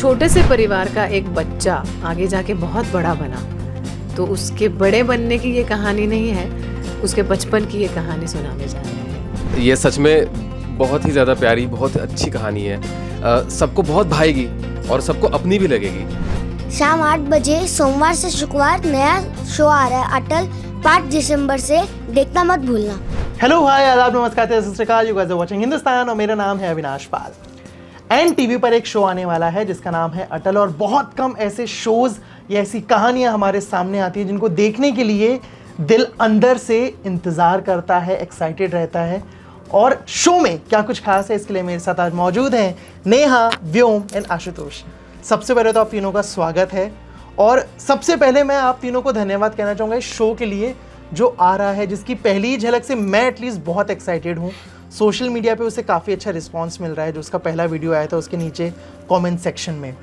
छोटे से परिवार का एक बच्चा आगे जाके बहुत बड़ा बना, तो उसके बड़े बनने की ये कहानी नहीं है, उसके बचपन की ये कहानी सुनाने जा रहे हैं। ये सच में बहुत ही ज़्यादा प्यारी, बहुत अच्छी कहानी है। सबको बहुत भाएगी और सबको अपनी भी लगेगी। शाम 8 बजे सोमवार से शुक्रवार नया शो आ रहा है अटल 5 दिसंबर से, देखना मत भूलना। हेलो हाय आदाब नमस्कार सत श्री अकाल, you guys are watching Hindustan और मेरा नाम है अविनाश पाल। एन टीवी पर एक शो आने वाला है जिसका नाम है अटल, और बहुत कम ऐसे शोज या ऐसी कहानियां हमारे सामने आती हैं जिनको देखने के लिए दिल अंदर से इंतज़ार करता है, एक्साइटेड रहता है। और शो में क्या कुछ खास है, इसके लिए मेरे साथ आज मौजूद हैं नेहा, व्योम एंड आशुतोष। सबसे पहले तो आप तीनों का स्वागत है, और सबसे पहले मैं आप तीनों को धन्यवाद कहना चाहूँगा इस शो के लिए जो आ रहा है, जिसकी पहली झलक से मैं एटलीस्ट बहुत एक्साइटेड हूँ। सोशल मीडिया पे उसे काफ़ी अच्छा रिस्पांस मिल रहा है। जो उसका पहला वीडियो आया था उसके नीचे कमेंट सेक्शन में।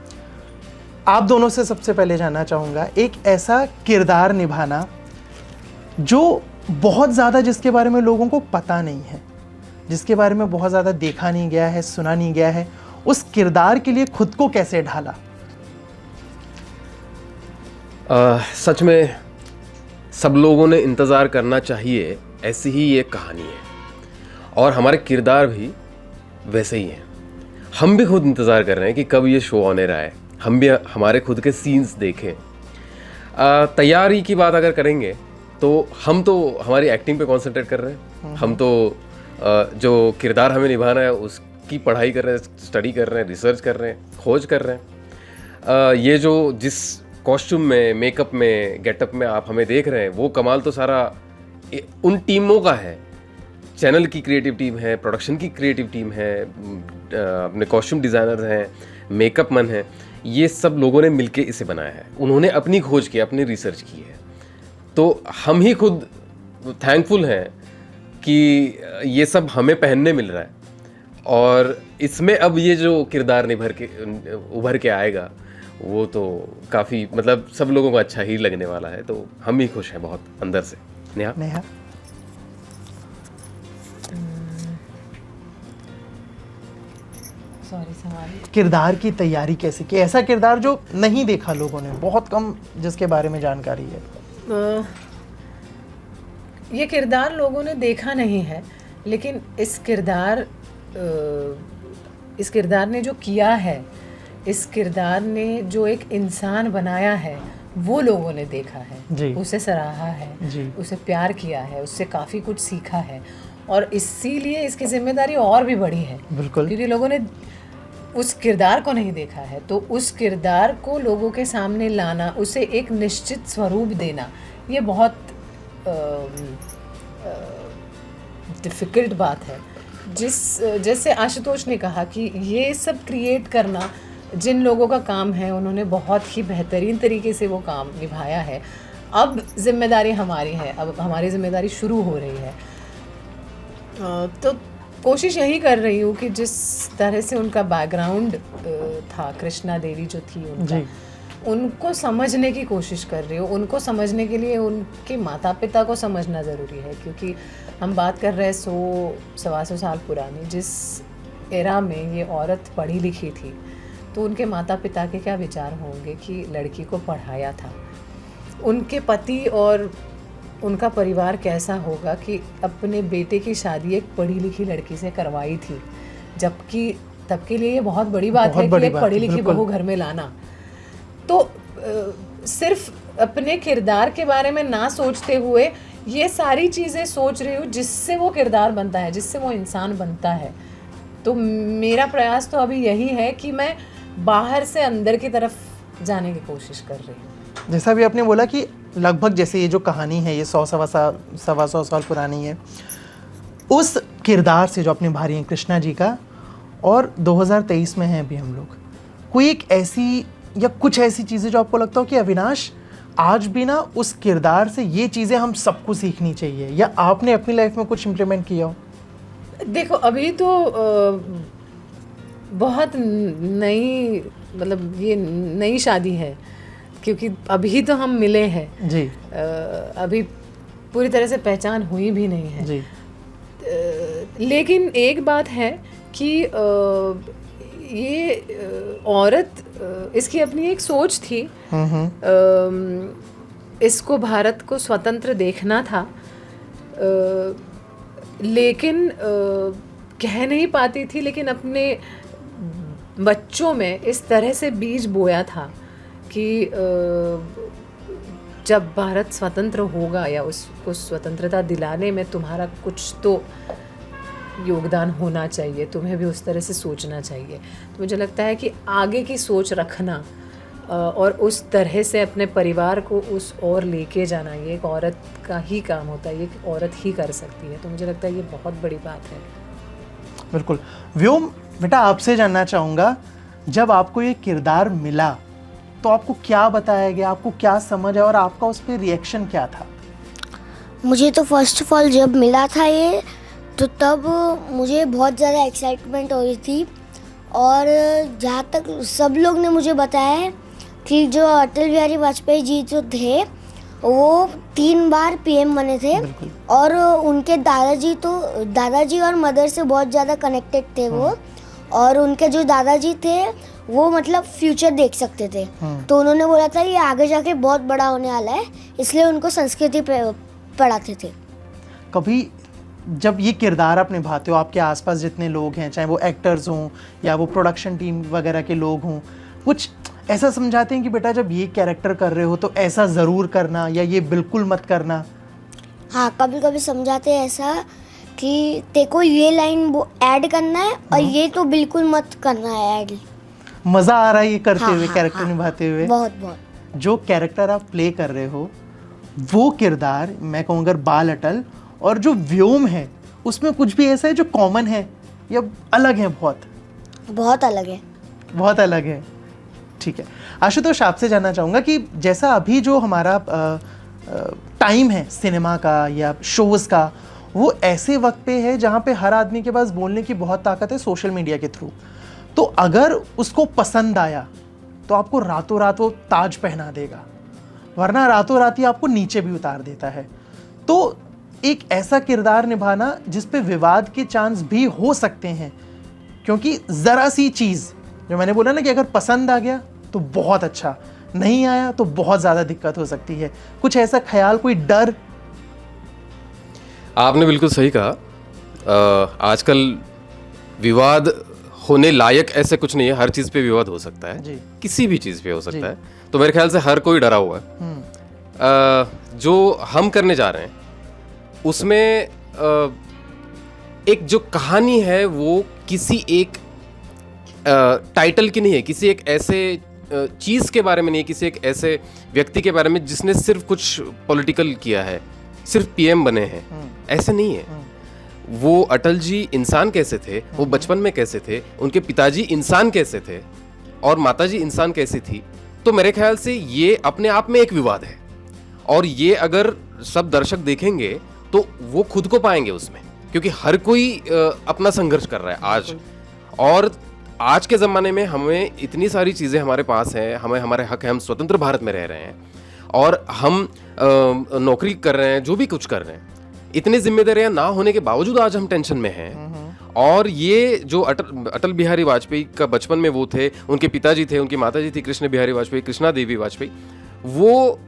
आप दोनों से सबसे पहले जानना चाहूँगा, एक ऐसा किरदार निभाना जो बहुत ज़्यादा, जिसके बारे में लोगों को पता नहीं है, जिसके बारे में बहुत ज़्यादा देखा नहीं गया है, सुना नहीं गया है, उस किरदार के लिए खुद को कैसे ढाला? सच में सब लोगों ने इंतज़ार करना चाहिए, ऐसी ही ये कहानी है और हमारे किरदार भी वैसे ही हैं। हम भी खुद इंतज़ार कर रहे हैं कि कब ये शो ऑन एयर आए, हम भी हमारे खुद के सीन्स देखें। तैयारी की बात अगर करेंगे तो हम तो हमारी एक्टिंग पे कंसंट्रेट कर रहे हैं। हम तो जो किरदार हमें निभाना है उसकी पढ़ाई कर रहे हैं, स्टडी कर रहे हैं, रिसर्च कर रहे हैं, खोज कर रहे हैं। ये जो जिस कॉस्ट्यूम में, मेकअप में, गेटअप में आप हमें देख रहे हैं, वो कमाल तो सारा उन टीमों का है। चैनल की क्रिएटिव टीम है, प्रोडक्शन की क्रिएटिव टीम है, अपने कॉस्ट्यूम डिज़ाइनर हैं, मेकअप मैन हैं, ये सब लोगों ने मिलके इसे बनाया है। उन्होंने अपनी खोज की, अपनी रिसर्च की है। तो हम ही खुद थैंकफुल हैं कि ये सब हमें पहनने मिल रहा है, और इसमें अब ये जो किरदार उभर के आएगा वो तो काफ़ी, मतलब सब लोगों को अच्छा ही लगने वाला है। तो हम ही खुश हैं बहुत अंदर से। नेहा? किरदार की तैयारी कैसे की? ऐसा किरदार जो नहीं देखा लोगों ने, बहुत कम जिसके बारे में जानकारी है। ये किरदार लोगों ने देखा नहीं है, लेकिन इस किरदार ने जो किया है, इस किरदार ने जो एक इंसान बनाया है, वो लोगों ने देखा है, उसे सराहा है, उसे प्यार किया है, उससे काफ़ी कुछ सीखा है, और इसीलिए इसकी जिम्मेदारी और भी बड़ी है। बिल्कुल, क्योंकि लोगों ने उस किरदार को नहीं देखा है, तो उस किरदार को लोगों के सामने लाना, उसे एक निश्चित स्वरूप देना, ये बहुत डिफ़िकल्ट बात है। जैसे आशुतोष ने कहा कि ये सब क्रिएट करना जिन लोगों का काम है, उन्होंने बहुत ही बेहतरीन तरीके से वो काम निभाया है। अब जिम्मेदारी हमारी है, अब हमारी जिम्मेदारी शुरू हो रही है। तो कोशिश यही कर रही हूँ कि जिस तरह से उनका बैकग्राउंड था, कृष्णा देवी जो थी उनका, उनको समझने की कोशिश कर रही हूँ। उनको समझने के लिए उनके माता पिता को समझना ज़रूरी है, क्योंकि हम बात कर रहे हैं 100-125 साल पुरानी, जिस एरा में ये औरत पढ़ी लिखी थी, तो उनके माता पिता के क्या विचार होंगे कि लड़की को पढ़ाया था। उनके पति और उनका परिवार कैसा होगा कि अपने बेटे की शादी एक पढ़ी लिखी लड़की से करवाई थी, जबकि तब के लिए ये बहुत बड़ी बात है कि एक पढ़ी लिखी बहू घर में लाना। तो सिर्फ अपने किरदार के बारे में ना सोचते हुए ये सारी चीज़ें सोच रही हूँ जिससे वो किरदार बनता है, जिससे वो इंसान बनता है। तो मेरा प्रयास तो अभी यही है कि मैं बाहर से अंदर की तरफ जाने की कोशिश कर रही हूँ। जैसा भी आपने बोला कि लगभग जैसे ये जो कहानी है ये 100-125 साल पुरानी है, उस किरदार से जो अपने भारी हैं कृष्णा जी का, और 2023 में हैं अभी हम लोग, कोई एक ऐसी या कुछ ऐसी चीज़ें जो आपको लगता हो कि अविनाश आज भी ना उस किरदार से ये चीज़ें हम सबको सीखनी चाहिए, या आपने अपनी लाइफ में कुछ इम्प्लीमेंट किया हो? देखो, अभी तो बहुत नई, मतलब ये नई शादी है, क्योंकि अभी तो हम मिले हैं जी। अभी पूरी तरह से पहचान हुई भी नहीं है जी। लेकिन एक बात है कि ये औरत इसकी अपनी एक सोच थी। इसको भारत को स्वतंत्र देखना था, लेकिन कह नहीं पाती थी, लेकिन अपने बच्चों में इस तरह से बीज बोया था कि जब भारत स्वतंत्र होगा या उसको स्वतंत्रता दिलाने में तुम्हारा कुछ तो योगदान होना चाहिए, तुम्हें भी उस तरह से सोचना चाहिए। तो मुझे लगता है कि आगे की सोच रखना और उस तरह से अपने परिवार को उस ओर लेके जाना, ये एक औरत का ही काम होता है, ये एक औरत ही कर सकती है। तो मुझे लगता है ये बहुत बड़ी बात है। बिल्कुल। व्योम बेटा, आपसे जानना चाहूँगा, जब आपको ये किरदार मिला तो आपको क्या बताया गया, आपको क्या समझ आया और आपका उस पर रिएक्शन क्या था? मुझे तो फर्स्ट ऑफ ऑल जब मिला था ये, तो तब मुझे बहुत ज़्यादा एक्साइटमेंट हो रही थी। और जहाँ तक सब लोग ने मुझे बताया है कि जो अटल बिहारी वाजपेयी जी जो थे वो 3 बार पीएम बने थे, और उनके दादाजी और मदर से बहुत ज़्यादा कनेक्टेड थे वो। और उनके जो दादाजी थे वो मतलब फ्यूचर देख सकते थे, तो उन्होंने बोला था ये आगे जाके बहुत बड़ा होने वाला है, इसलिए उनको संस्कृति पढ़ाते थे। कभी जब ये किरदार आप निभाते हो, आपके आसपास जितने लोग हैं, चाहे वो एक्टर्स हों या वो प्रोडक्शन टीम वगैरह के लोग हों, कुछ ऐसा समझाते हैं कि बेटा जब ये कैरेक्टर कर रहे हो तो ऐसा ज़रूर करना या ये बिल्कुल मत करना? हाँ, कभी कभी समझाते हैं ऐसा कि तेको ये लाइन ऐड करना है और ये तो बिल्कुल मत करना है ऐड। मज़ा आ रहा है ये करते हुए, हाँ, कैरेक्टर हाँ, निभाते हुए? बहुत बहुत। जो कैरेक्टर आप प्ले कर रहे हो वो किरदार, मैं कहूँगा बाल अटल, और जो व्योम है उसमें कुछ भी ऐसा है जो कॉमन है या अलग है? बहुत अलग है। बहुत अलग है। ठीक है आशुतोष, आपसे जानना चाहूँगा कि जैसा अभी जो हमारा टाइम है सिनेमा का या शोज़ का, वो ऐसे वक्त पे है जहाँ पे हर आदमी के पास बोलने की बहुत ताकत है सोशल मीडिया के थ्रू। तो अगर उसको पसंद आया तो आपको रातों रात वो ताज पहना देगा, वरना रातों रात ही आपको नीचे भी उतार देता है। तो एक ऐसा किरदार निभाना जिस पे विवाद के चांस भी हो सकते हैं, क्योंकि ज़रा सी चीज़ जो मैंने बोला ना कि अगर पसंद आ गया तो बहुत अच्छा, नहीं आया तो बहुत ज़्यादा दिक्कत हो सकती है। कुछ ऐसा ख्याल, कोई डर? आपने बिल्कुल सही कहा। आजकल विवाद होने लायक ऐसे कुछ नहीं है, हर चीज़ पे विवाद हो सकता है जी। किसी भी चीज़ पे हो सकता है। तो मेरे ख्याल से हर कोई डरा हुआ है। जो हम करने जा रहे हैं उसमें एक जो कहानी है वो किसी एक टाइटल की नहीं है, किसी एक ऐसे चीज़ के बारे में नहीं है, किसी एक ऐसे व्यक्ति के बारे में जिसने सिर्फ कुछ पॉलिटिकल किया है, सिर्फ पीएम बने हैं, ऐसे नहीं है। वो अटल जी इंसान कैसे थे, वो बचपन में कैसे थे, उनके पिताजी इंसान कैसे थे और माताजी इंसान कैसी थी। तो मेरे ख्याल से ये अपने आप में एक विवाद है, और ये अगर सब दर्शक देखेंगे तो वो खुद को पाएंगे उसमें, क्योंकि हर कोई अपना संघर्ष कर रहा है आज। और आज के ज़माने में हमें इतनी सारी चीज़ें हमारे पास हैं, हमें हमारे हक है, हम स्वतंत्र भारत में रह रहे हैं और हम नौकरी कर रहे हैं, जो भी कुछ कर रहे हैं, इतनी जिम्मेदारियां ना होने के बावजूद आज हम टेंशन में हैं। और ये जो अटल बिहारी वाजपेयी का बचपन में वो थे, उनके पिताजी थे, उनकी माताजी थी कृष्ण बिहारी वाजपेयी, कृष्णा देवी वाजपेयी, वो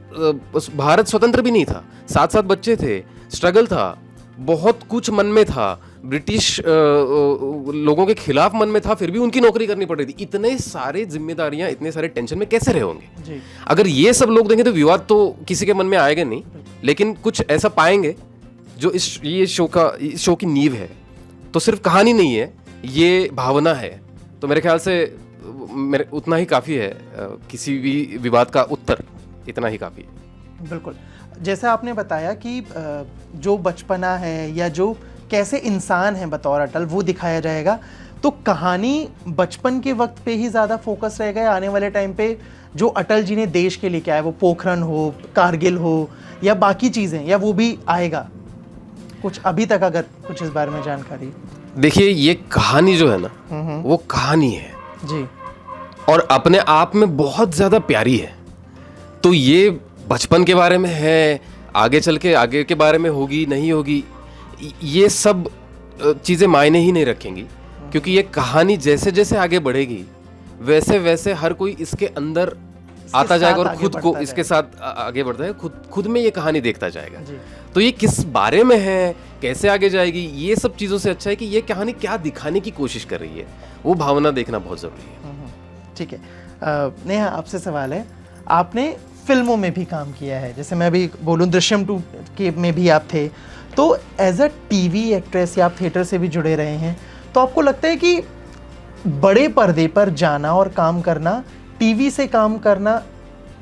भारत स्वतंत्र भी नहीं था, 7 बच्चे थे, स्ट्रगल था, बहुत कुछ मन में था, ब्रिटिश लोगों के खिलाफ मन में था, फिर भी उनकी नौकरी करनी पड़ रही थी। इतने सारे जिम्मेदारियां, इतने सारे टेंशन में कैसे रहे होंगे? अगर ये सब लोग देंगे तो विवाद तो किसी के मन में आएगा नहीं, लेकिन कुछ ऐसा पाएंगे जो ये शो की नींव है। तो सिर्फ कहानी नहीं है, ये भावना है। तो मेरे ख्याल से मेरे उतना ही काफ़ी है, किसी भी विवाद का उत्तर इतना ही काफ़ी है। बिल्कुल, जैसा आपने बताया कि जो बचपना है या जो कैसे इंसान है बतौर अटल वो दिखाया जाएगा, तो कहानी बचपन के वक्त पे ही ज़्यादा फोकस रहेगा या आने वाले टाइम पे जो अटल जी ने देश के लिए किया है, वो पोखरण हो, कारगिल हो या बाकी चीज़ें, या वो भी आएगा? कुछ अभी तक अगर कुछ इस बारे में जानकारी? देखिए, ये कहानी जो है ना, वो कहानी है जी, और अपने आप में बहुत ज़्यादा प्यारी है। तो ये बचपन के बारे में है, आगे चल के आगे के बारे में होगी नहीं होगी, ये सब चीज़ें मायने ही नहीं रखेंगी, क्योंकि ये कहानी जैसे जैसे आगे बढ़ेगी वैसे वैसे हर कोई इसके अंदर आता जाएगा और खुद को बढ़ता इसके साथ आगे बढ़ता है, खुद में ये कहानी देखता जाएगा। जी। तो ये किस बारे में है, कैसे आगे जाएगी, ये सब चीज़ों से अच्छा है कि ये कहानी क्या दिखाने की कोशिश कर रही है, वो भावना देखना बहुत ज़रूरी है। ठीक है। नेहा, आपसे सवाल है, आपने फिल्मों में भी काम किया है, जैसे मैं अभी बोलूँ दृश्यम 2 के में भी आप थे, तो एज अ टीवी एक्ट्रेस या आप थिएटर से भी जुड़े रहे हैं, तो आपको लगता है कि बड़े पर्दे पर जाना और काम करना, टीवी से काम करना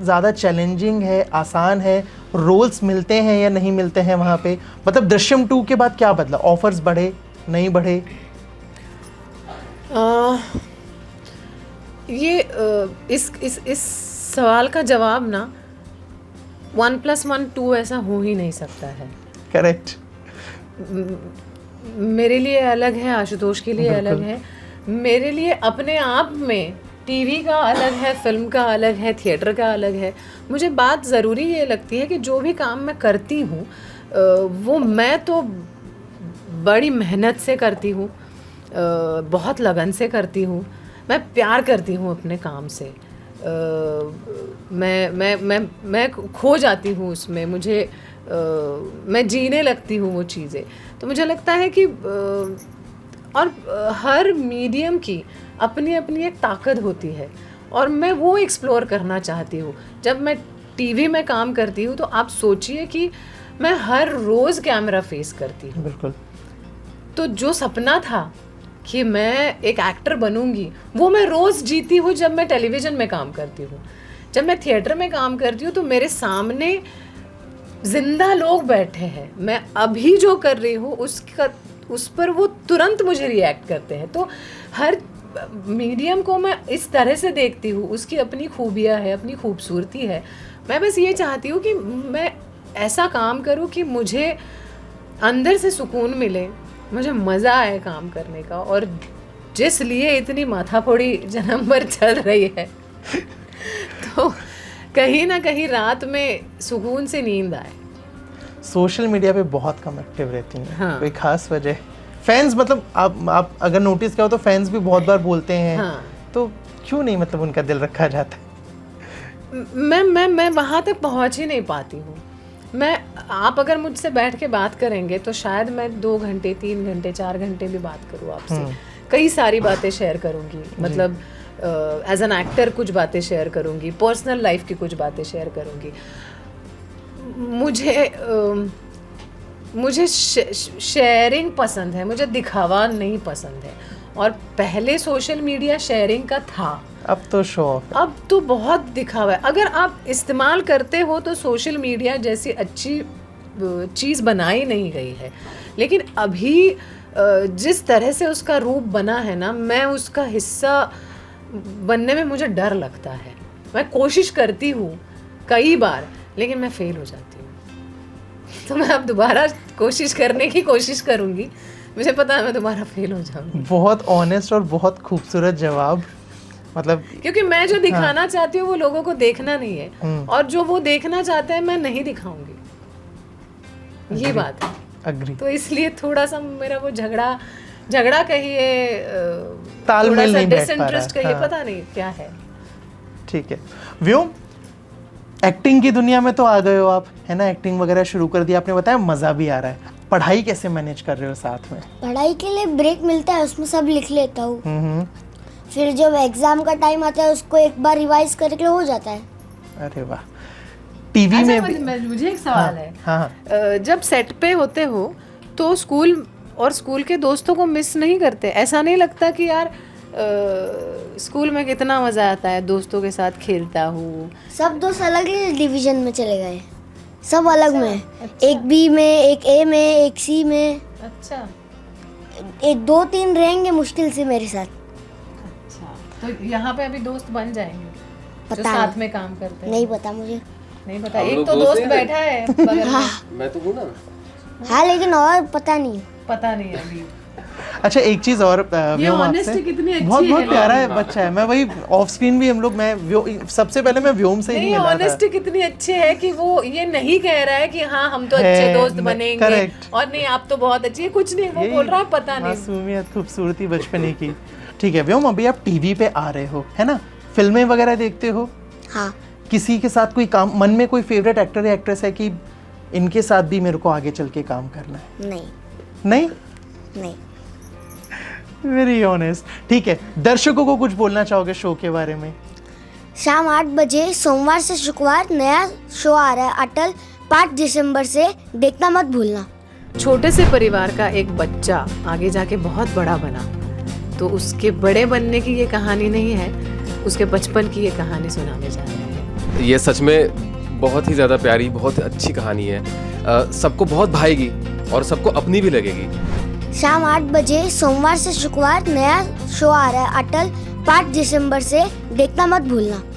ज़्यादा चैलेंजिंग है, आसान है, रोल्स मिलते हैं या नहीं मिलते हैं वहाँ पे? मतलब दृश्यम 2 के बाद क्या बदला, ऑफर्स बढ़े नहीं बढ़े? इस सवाल का जवाब ना 1+1 2 ऐसा हो ही नहीं सकता है। करेक्ट। मेरे लिए अलग है, आशुतोष के लिए अलग है। मेरे लिए अपने आप में टीवी का अलग है, फिल्म का अलग है, थिएटर का अलग है। मुझे बात ज़रूरी ये लगती है कि जो भी काम मैं करती हूँ वो मैं तो बड़ी मेहनत से करती हूँ, बहुत लगन से करती हूँ, मैं प्यार करती हूँ अपने काम से। मैं खो जाती हूँ उसमें, मैं जीने लगती हूँ वो चीज़ें। तो मुझे लगता है कि और हर मीडियम की अपनी अपनी एक ताकत होती है और मैं वो एक्सप्लोर करना चाहती हूँ। जब मैं टीवी में काम करती हूँ तो आप सोचिए कि मैं हर रोज़ कैमरा फेस करती हूँ। बिल्कुल। तो जो सपना था कि मैं एक एक्टर बनूंगी, वो मैं रोज़ जीती हूँ जब मैं टेलीविज़न में काम करती हूँ। जब मैं थिएटर में काम करती हूँ तो मेरे सामने जिंदा लोग बैठे हैं, मैं अभी जो कर रही हूँ उस पर वो तुरंत मुझे रिएक्ट करते हैं। तो हर मीडियम को मैं इस तरह से देखती हूँ, उसकी अपनी खूबियाँ है, अपनी खूबसूरती है। मैं बस ये चाहती हूँ कि मैं ऐसा काम करूँ कि मुझे अंदर से सुकून मिले, मुझे मज़ा आए काम करने का, और जिस लिए इतनी माथाफोड़ी जन्म भर चल रही है तो कहीं ना कहीं रात में सुकून से नींद आए। सोशल मीडिया पे बहुत कम एक्टिव रहती हैं। हाँ। कोई खास वजह? फैंस, मतलब आप अगर नोटिस किया हो तो फैंस भी बहुत बार बोलते हैं। हाँ। तो क्यों नहीं मतलब उनका दिल रखा जाता है? मैं वहाँ तक पहुँच ही नहीं पाती हूँ। आप अगर मुझसे बैठ के बात करेंगे तो शायद मैं 2 घंटे 3 घंटे 4 घंटे भी बात करूँ आपसे, कई सारी बातें शेयर करूँगी, मतलब एज एन एक्टर कुछ बातें शेयर करूँगी, पर्सनल लाइफ की कुछ बातें शेयर करूँगी। मुझे शेयरिंग पसंद है, मुझे दिखावा नहीं पसंद है। और पहले सोशल मीडिया शेयरिंग का था, अब तो शो ऑफ, अब तो बहुत दिखावा है। अगर आप इस्तेमाल करते हो तो सोशल मीडिया जैसी अच्छी चीज़ बनाई नहीं गई है, लेकिन अभी जिस तरह से उसका रूप बना है ना, मैं उसका हिस्सा बनने में मुझे डर लगता है। मैं कोशिश करती हूँ कई बार, लेकिन मैं फेल हो जाती हूँ। तो मैं अब दोबारा कोशिश करने की कोशिश करूँगी, मुझे पता है मैं दोबारा फेल हो जाऊँगी। बहुत ऑनेस्ट और बहुत खूबसूरत जवाब, मतलब क्योंकि मैं जो दिखाना चाहती हूँ वो लोगों को देखना नहीं है, और जो वो देखना चाहते हैं मैं नहीं दिखाऊंगी, ये बात है। अग्री। तो इसलिए थोड़ा सा मेरा वो झगड़ा कहिए, तालमेल नहीं बैठ पा डिसइंटरेस्ट रहा। कहिए, हाँ। पता नहीं क्या है। ठीक है। व्योम, एक्टिंग की दुनिया में तो आ गए हो आप, है ना? एक्टिंग वगैरह शुरू कर दिया, आपने बताया मज़ा भी आ रहा है। पढ़ाई कैसे मैनेज कर रहे हो साथ में? पढ़ाई के लिए ब्रेक मिलता है, उसमें सब लिख लेता हूँ। फिर जब एग्जाम का टाइम आता है उसको एक बार रिवाइज करके हो जाता है। अरे वाह। टीवी में भी मुझे एक सवाल है। हाँ। जब सेट पे होते हो तो स्कूल के दोस्तों को मिस नहीं करते? ऐसा नहीं लगता कि यार स्कूल में कितना मज़ा आता है, दोस्तों के साथ खेलता हूँ? सब दोस्त अलग ही डिवीजन में चले गए, सब अलग में। एक बी में, एक ए में, एक सी में। अच्छा, एक 2-3 रहेंगे मुश्किल से मेरे साथ। अच्छा, तो यहाँ पे अभी दोस्त बन जाएंगे जो पता साथ नहीं। में काम करते हैं? नहीं पता मुझे। नहीं पता। हम एक लोग तो दोस्त दोस्त हैं। बैठा है बगल में, मैं तो हूँ ना। हाँ, लेकिन और पता नहीं। पता नहीं है अभी। अच्छा, एक चीज और ये व्योम आपसे, honesty कितनी अच्छी बहुत है। प्यारा है बच्चा है। मैं वही ऑफ स्क्रीन भी हम लोग, सबसे पहले मैं व्योम से ही नहीं, मिला था। ऑनेस्टी कितनी अच्छी है कि वो ये नहीं कह रहा है कि हाँ हम तो है, अच्छे दोस्त मैं- बनेंगे correct। और नहीं आप तो बहुत अच्छी है, कुछ नहीं, वो यही बोल रहा है पता नहीं। मासूमियत, खूबसूरती बचपने की। ठीक है व्योम, अभी आप टीवी पे आ रहे हो, है ना, फिल्में वगैरह देखते हो? हाँ। किसी के साथ कोई काम, मन में कोई फेवरेट एक्टर या एक्ट्रेस है कि इनके साथ भी मेरे को आगे चल के काम करना है? नहीं। नहीं? नहीं। Very honest. ठीक है, दर्शकों को कुछ बोलना चाहोगे शो के बारे में? शाम 8 बजे सोमवार से शुक्रवार नया शो आ रहा है अटल, 5 दिसंबर से, देखना मत भूलना। छोटे से परिवार का एक बच्चा आगे जाके बहुत बड़ा बना, तो उसके बड़े बनने की ये कहानी नहीं है, उसके बचपन की ये कहानी सुनाने जा रहे हैं। ये सच में बहुत ही ज़्यादा प्यारी, बहुत अच्छी कहानी है। सबको बहुत भाएगी और सबको अपनी भी लगेगी। शाम 8 बजे सोमवार से शुक्रवार नया शो आ रहा है अटल, 5 दिसंबर से, देखना मत भूलना।